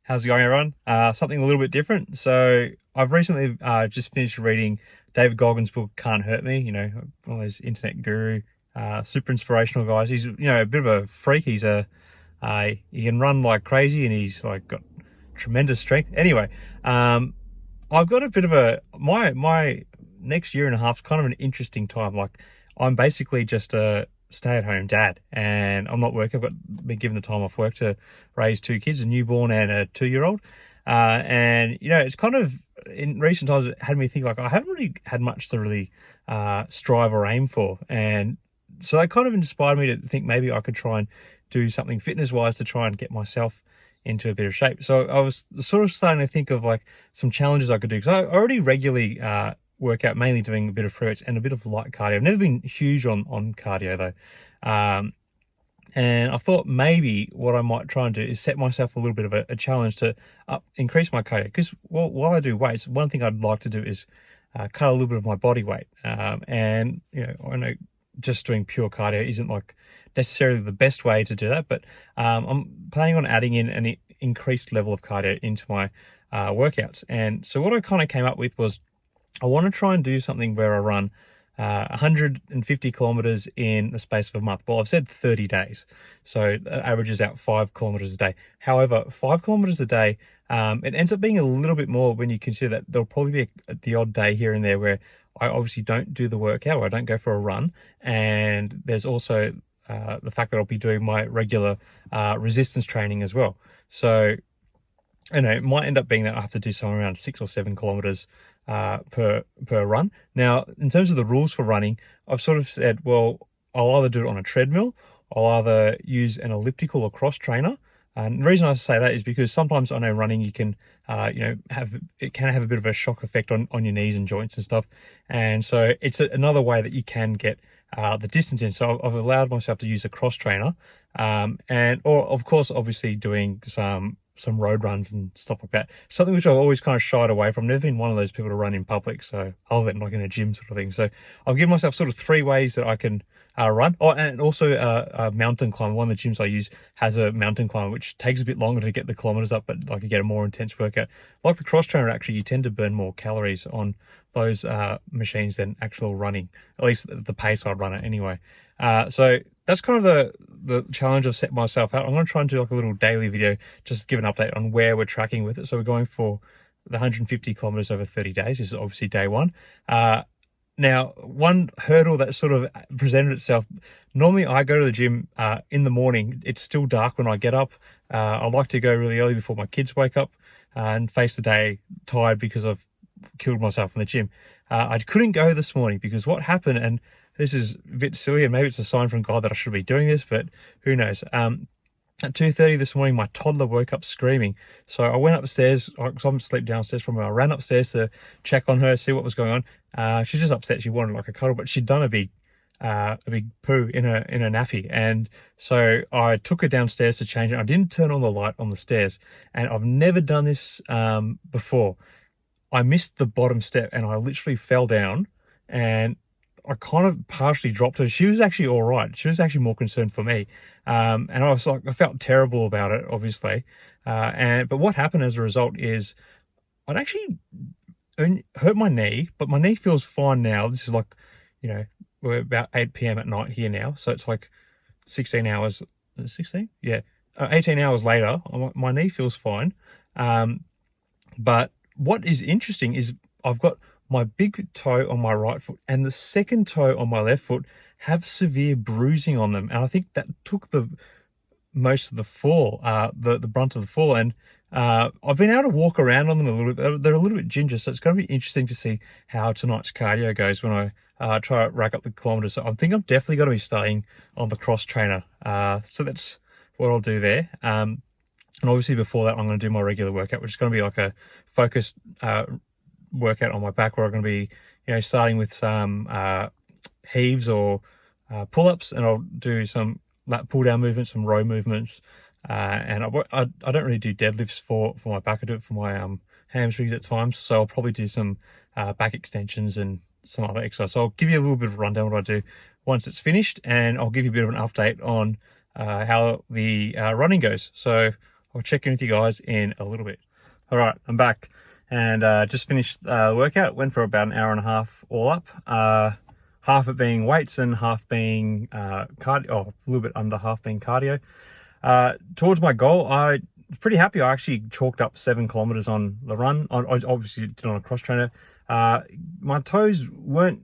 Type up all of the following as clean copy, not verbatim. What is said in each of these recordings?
How's it going, everyone? Something a little bit different. So I've recently just finished reading David Goggins' book, Can't Hurt Me. You know, one of those internet guru, super inspirational guys. He's, a bit of a freak. He can run like crazy, and he's like got tremendous strength. Anyway, I've got a bit of my next year and a half is kind of an interesting time. Like, I'm basically just a stay-at-home dad, and I'm not working. Been given the time off work to raise two kids, a newborn and a 2-year-old. And it's kind of, in recent times, it had me think, like, I haven't really had much to really strive or aim for, and so that kind of inspired me to think maybe I could try and do something fitness-wise to try and get myself into a bit of shape. So I was sort of starting to think of like some challenges I could do, because I already regularly work out, mainly doing a bit of free weights and a bit of light cardio. I've never been huge on cardio though. And I thought maybe what I might try and do is set myself a little bit of a challenge to increase my cardio, because while I do weights, one thing I'd like to do is cut a little bit of my body weight. And I know just doing pure cardio isn't like necessarily the best way to do that, but I'm planning on adding in an increased level of cardio into my workouts. And so what I kind of came up with was, I want to try and do something where I run 150 kilometers in the space of a month. Well, I've said 30 days, so that averages out 5 kilometers a day. However, 5 kilometers a day, it ends up being a little bit more when you consider that there'll probably be the odd day here and there where I obviously don't do the workout, or I don't go for a run. And there's also the fact that I'll be doing my regular resistance training as well. So, it might end up being that I have to do somewhere around 6 or 7 kilometers per run. Now, in terms of the rules for running, I've sort of said, well, I'll either do it on a treadmill, I'll either use an elliptical or cross trainer. And the reason I say that is because sometimes I know running, you can, it can have a bit of a shock effect on your knees and joints and stuff. And so it's another way that you can get the distance in. So I've allowed myself to use a cross trainer, or of course, obviously doing some road runs and stuff like that. Something which I've always kind of shied away from. Never been one of those people to run in public, so other than like in a gym sort of thing. So I'll give myself sort of 3 ways that I can run. Oh, and also a mountain climb. One of the gyms I use has a mountain climb, which takes a bit longer to get the kilometers up, but like you get a more intense workout. Like the cross trainer, actually, you tend to burn more calories on those machines than actual running, at least the pace I'd run it anyway. So that's kind of the challenge I've set myself out. I'm going to try and do like a little daily video, just to give an update on where we're tracking with it. So we're going for the 150 kilometers over 30 days. This is obviously day one. Now, one hurdle that sort of presented itself, normally I go to the gym in the morning. It's still dark when I get up. I like to go really early before my kids wake up and face the day tired because I've killed myself in the gym. I couldn't go this morning because what happened, and this is a bit silly, and maybe it's a sign from God that I should be doing this, but who knows. At 2:30 this morning, my toddler woke up screaming. So I went upstairs, because I'm asleep downstairs from her. I ran upstairs to check on her, see what was going on. She's just upset. She wanted like a cuddle, but she'd done a big poo in her nappy. And so I took her downstairs to change it. I didn't turn on the light on the stairs, and I've never done this before. I missed the bottom step, and I literally fell down, and I kind of partially dropped her. She was actually all right. She was actually more concerned for me. And I was like, I felt terrible about it, obviously. But what happened as a result is I'd actually hurt my knee, but my knee feels fine now. This is like, we're about 8 p.m. at night here now. So it's like 16 hours, 16? Yeah. 18 hours later, my knee feels fine. But what is interesting is I've got my big toe on my right foot and the second toe on my left foot have severe bruising on them. And I think that took the most of the fall, the brunt of the fall. And I've been able to walk around on them a little bit. They're a little bit ginger, so it's going to be interesting to see how tonight's cardio goes when I try to rack up the kilometers. So I think I'm definitely going to be starting on the cross trainer. So that's what I'll do there. And obviously before that, I'm going to do my regular workout, which is going to be like a focused workout on my back, where I'm going to be, starting with some heaves or pull-ups, and I'll do some lat pull-down movements, some row movements, and I don't really do deadlifts for my back. I do it for my hamstrings at times, so I'll probably do some back extensions and some other exercise. So I'll give you a little bit of a rundown what I do once it's finished, and I'll give you a bit of an update on how the running goes. So I'll check in with you guys in a little bit. All right, I'm back, and just finished the workout. Went for about an hour and a half all up. Half it being weights and half being cardio, a little bit under half being cardio. Towards my goal, I was pretty happy. I actually chalked up 7 kilometers on the run. I obviously did on a cross trainer. My toes weren't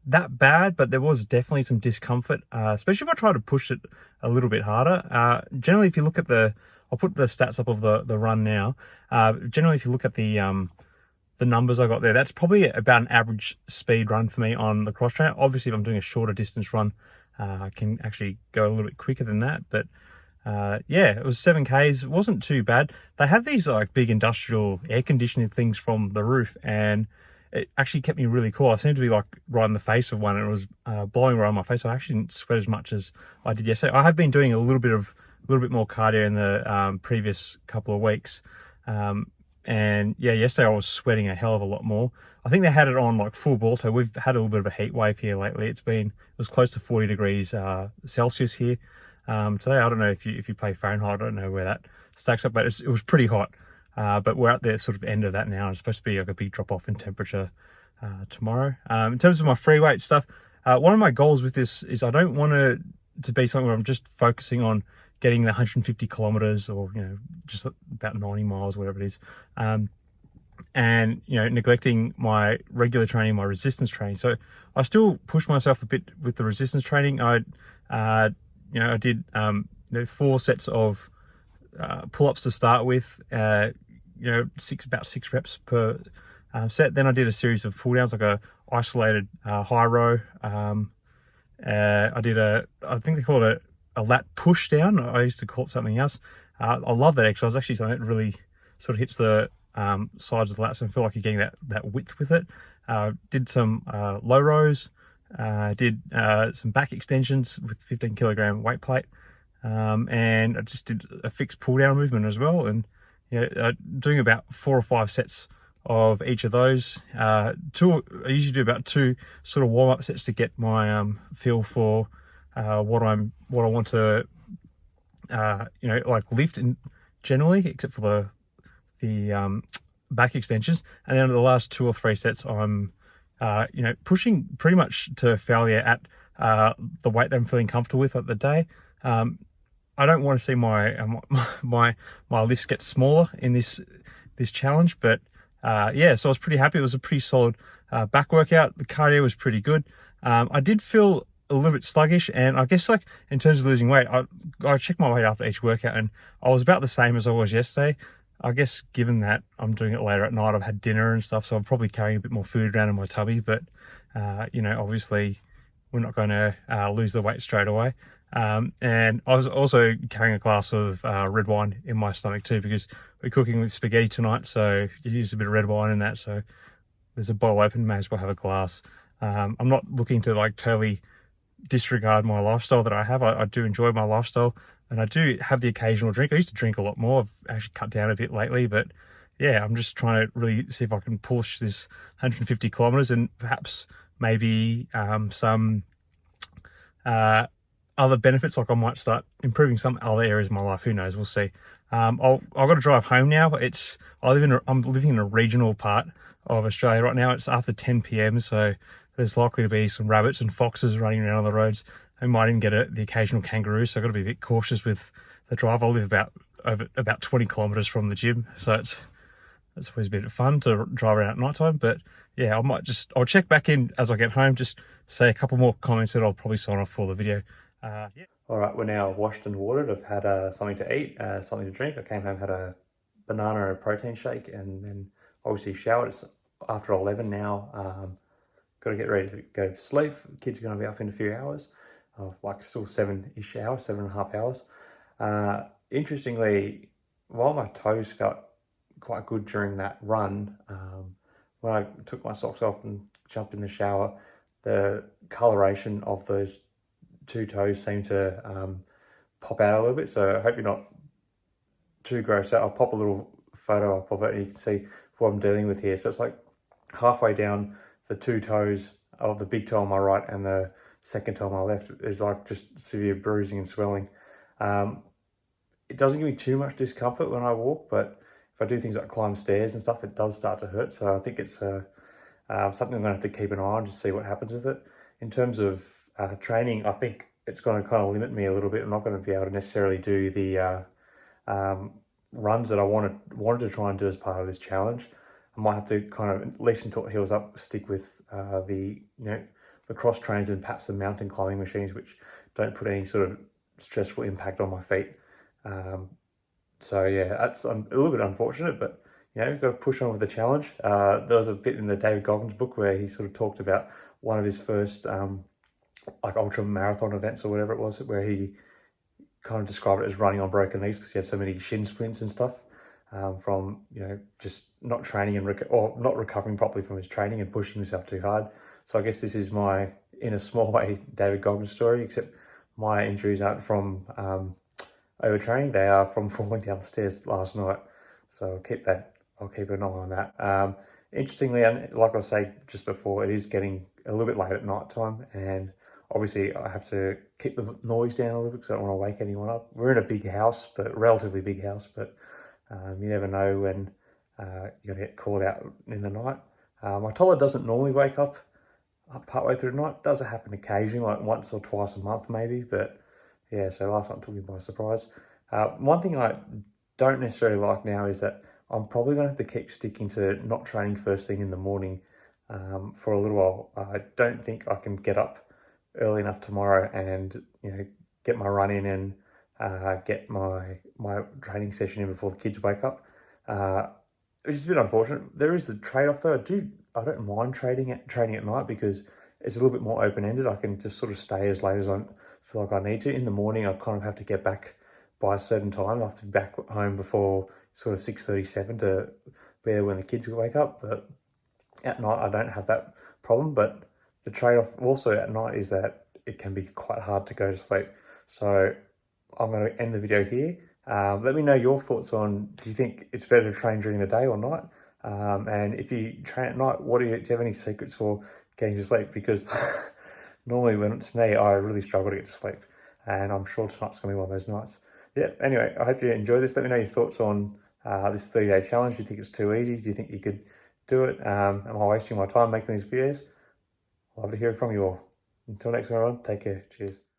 that bad, but there was definitely some discomfort, especially if I try to push it a little bit harder. Generally, if you look at I'll put the stats up of the run now. Generally, if you look at the numbers I got there, that's probably about an average speed run for me on the cross trainer. Obviously, if I'm doing a shorter distance run, I can actually go a little bit quicker than that. But yeah, it was 7Ks. It wasn't too bad. They have these like big industrial air conditioning things from the roof, and it actually kept me really cool. I seemed to be like right in the face of one, and it was blowing right on my face. I actually didn't sweat as much as I did yesterday. I have been doing a little bit more cardio in the previous couple of weeks. And yeah, yesterday I was sweating a hell of a lot more. I think they had it on like full Balto. We've had a little bit of a heat wave here lately. It was close to 40 degrees Celsius here. Today, I don't know if you play Fahrenheit, I don't know where that stacks up, but it was pretty hot. But we're at the sort of end of that now. It's supposed to be like a big drop off in temperature tomorrow. In terms of my free weight stuff, one of my goals with this is I don't want it to be something where I'm just focusing on getting the 150 kilometers or, just about 90 miles, whatever it is. And, neglecting my regular training, my resistance training. So I still push myself a bit with the resistance training. I did 4 sets of pull-ups to start with, about 6 reps per set. Then I did a series of pull-downs, like a isolated high row. I think they call it a lat push down. I used to call it something else. I love that exercise. Actually, something that really sort of hits the sides of the lats, and I feel like you're getting that width with it. Did some low rows. Did some back extensions with 15 kilogram weight plate. And I just did a fixed pull down movement as well, and doing about 4 or 5 sets of each of those. I usually do about 2 sort of warm up sets to get my feel for what I want to like lift in generally, except for the back extensions. And then the last 2 or 3 sets I'm pushing pretty much to failure at the weight that I'm feeling comfortable with at the day. I don't want to see my lifts get smaller in this challenge, but yeah, so I was pretty happy. It was a pretty solid back workout. The cardio was pretty good. I did feel a little bit sluggish, and I guess like in terms of losing weight, I checked my weight after each workout, and I was about the same as I was yesterday. I guess given that I'm doing it later at night, I've had dinner and stuff, so I'm probably carrying a bit more food around in my tummy, but obviously we're not going to lose the weight straight away. And I was also carrying a glass of red wine in my stomach too, because we're cooking with spaghetti tonight, so you use a bit of red wine in that, so there's a bottle open, may as well have a glass. I'm not looking to like totally disregard my lifestyle that I have. I do enjoy my lifestyle, and I do have the occasional drink. I used to drink a lot more. I've actually cut down a bit lately, but yeah, I'm just trying to really see if I can push this 150 kilometers and perhaps maybe some other benefits, like I might start improving some other areas of my life. Who knows? We'll see. I've got to drive home now. I'm living in a regional part of Australia right now. It's after 10 p.m, so there's likely to be some rabbits and foxes running around on the roads. I might even get the occasional kangaroo, so I've got to be a bit cautious with the drive. I live about 20 kilometers from the gym, so it's always a bit of fun to drive around at night time. But yeah, I'll check back in as I get home, just say a couple more comments, that I'll probably sign off for the video. Yeah. All right, we're now washed and watered. I've had something to eat, something to drink. I came home, had a banana and a protein shake, and then obviously showered. It's after 11 now. Got to get ready to go to sleep. Kids are going to be up in a few hours, like still 7-ish hours, 7.5 hours. Interestingly, while my toes felt quite good during that run, when I took my socks off and jumped in the shower, the coloration of those 2 toes seemed to pop out a little bit. So I hope you're not too grossed out. I'll pop a little photo up of it, and you can see what I'm dealing with here. So it's like halfway down the 2 toes of the big toe on my right and the second toe on my left is like just severe bruising and swelling. it doesn't give me too much discomfort when I walk, but if I do things like climb stairs and stuff, it does start to hurt. So I think it's something I'm going to have to keep an eye on, just see what happens with it. In terms of training, I think it's going to kind of limit me a little bit. I'm not going to be able to necessarily do the runs that I wanted to try and do as part of this challenge. I might have to kind of, at least until it heals up, stick with the the cross trains and perhaps the mountain climbing machines, which don't put any sort of stressful impact on my feet. So yeah, that's a little bit unfortunate, but you've got to push on with the challenge. There was a bit in the David Goggins book where he sort of talked about one of his first like ultra marathon events or whatever it was, where he kind of described it as running on broken legs because he had so many shin splints and stuff from just not training and or not recovering properly from his training and pushing himself too hard. So I guess this is my, in a small way, David Goggins story, except my injuries aren't from overtraining, they are from falling down the stairs last night. So I'll keep an eye on that. Interestingly, and like I was saying just before, it is getting a little bit late at night time, and obviously I have to keep the noise down a little bit because I don't want to wake anyone up. We're in a big house, but relatively big house, but you never know when you're going to get called out in the night. My toddler doesn't normally wake up partway through the night. Does it happen occasionally, like once or twice a month maybe, but yeah, so last night took me by surprise. One thing I don't necessarily like now is that I'm probably going to have to keep sticking to not training first thing in the morning for a little while. I don't think I can get up early enough tomorrow and get my run in and get my training session in before the kids wake up, which is a bit unfortunate. There is a trade-off though. I don't mind training at night because it's a little bit more open-ended. I can just sort of stay as late as I feel like I need to. In the morning, I kind of have to get back by a certain time. I have to be back home before sort of 6:37 to be there when the kids wake up. But at night, I don't have that problem. But the trade-off also at night is that it can be quite hard to go to sleep. So I'm going to end the video here. Let me know your thoughts on, do you think it's better to train during the day or night? And if you train at night, do you have any secrets for getting to sleep? Because normally when it's me, I really struggle to get to sleep. And I'm sure tonight's going to be one of those nights. Yeah, anyway, I hope you enjoy this. Let me know your thoughts on this 30-day challenge. Do you think it's too easy? Do you think you could do it? Am I wasting my time making these videos? I'd love to hear from you all. Until next time, everyone, take care. Cheers.